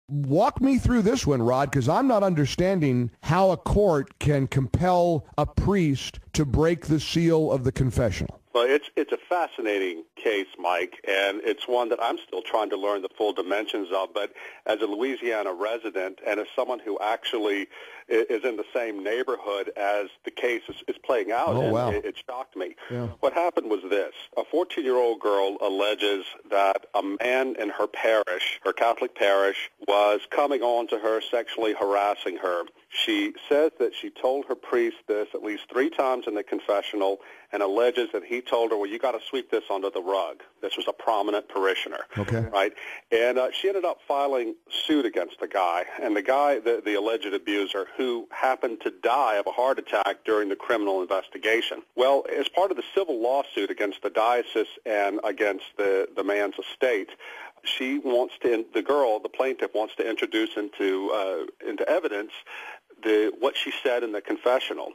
Walk me through this one, Rod, because I'm not understanding how a court can compel a priest to break the seal of the confessional. Well, it's a fascinating case, Mike, and it's one that I'm still trying to learn the full dimensions of. But as a Louisiana resident and as someone who actually is in the same neighborhood as the case is playing out, wow. it shocked me. Yeah. What happened was this. A 14-year-old girl alleges that a man in her parish, her Catholic parish, was coming on to her, sexually harassing her. She says that she told her priest this at least 3 times in the confessional and alleges that he told her, well, you got to sweep this under the rug. This was a prominent parishioner. Okay. Right? And she ended up filing suit against the guy. And the guy, the alleged abuser, who happened to die of a heart attack during the criminal investigation. Well, as part of the civil lawsuit against the diocese and against the man's estate, she wants to, the plaintiff wants to introduce into evidence what she said in the confessional.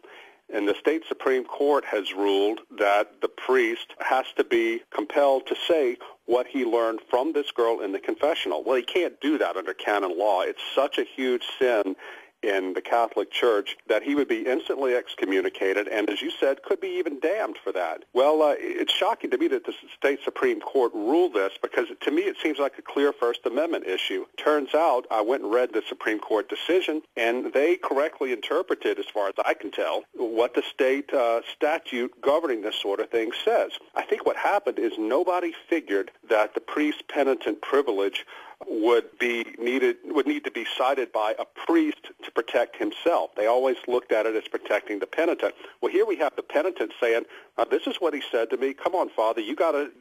And the state Supreme Court has ruled that the priest has to be compelled to say what he learned from this girl in the confessional. Well, he can't do that under canon law. It's such a huge sin in the Catholic Church that he would be instantly excommunicated and, as you said, could be even damned for that. Well, it's shocking to me that the state Supreme Court ruled this because, to me, it seems like a clear First Amendment issue. Turns out I went and read the Supreme Court decision, and they correctly interpreted, as far as I can tell, what the state statute governing this sort of thing says. I think what happened is nobody figured that the priest penitent privilege would need to be cited by a priest to protect himself. They always looked at it as protecting the penitent. Well, here we have the penitent saying, this is what he said to me. Come on, Father,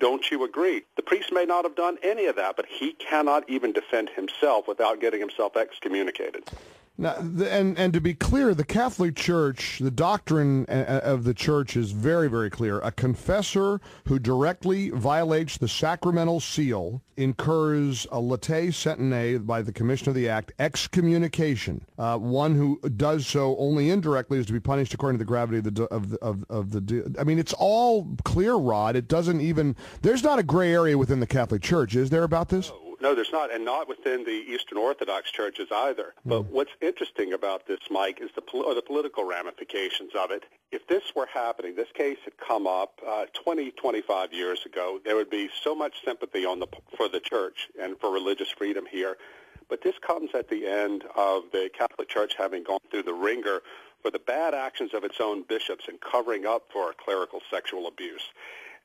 don't you agree? The priest may not have done any of that, but he cannot even defend himself without getting himself excommunicated. Now, and to be clear, the Catholic Church, the doctrine of the Church is very, very clear. A confessor who directly violates the sacramental seal incurs a latae centenae by the commission of the act, excommunication. One who does so only indirectly is to be punished according to the gravity of the. I mean, it's all clear, Rod. It doesn't even. There's not a gray area within the Catholic Church, is there, about this? No, there's not, and not within the Eastern Orthodox churches either. But what's interesting about this, Mike, is the political ramifications of it. If this were happening, this case had come up 20, 25 years ago, there would be so much sympathy for the church and for religious freedom here. But this comes at the end of the Catholic Church having gone through the ringer for the bad actions of its own bishops and covering up for clerical sexual abuse.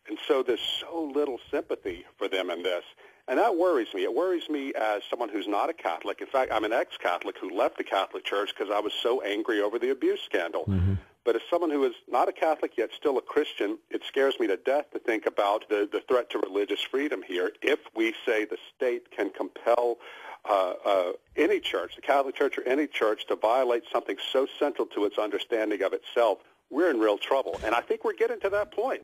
And so there's so little sympathy for them in this. And that worries me. It worries me as someone who's not a Catholic. In fact, I'm an ex-Catholic who left the Catholic Church because I was so angry over the abuse scandal. Mm-hmm. But as someone who is not a Catholic yet still a Christian, it scares me to death to think about the threat to religious freedom here if we say the state can compel any church, the Catholic Church or any church, to violate something so central to its understanding of itself. We're in real trouble. And I think we're getting to that point.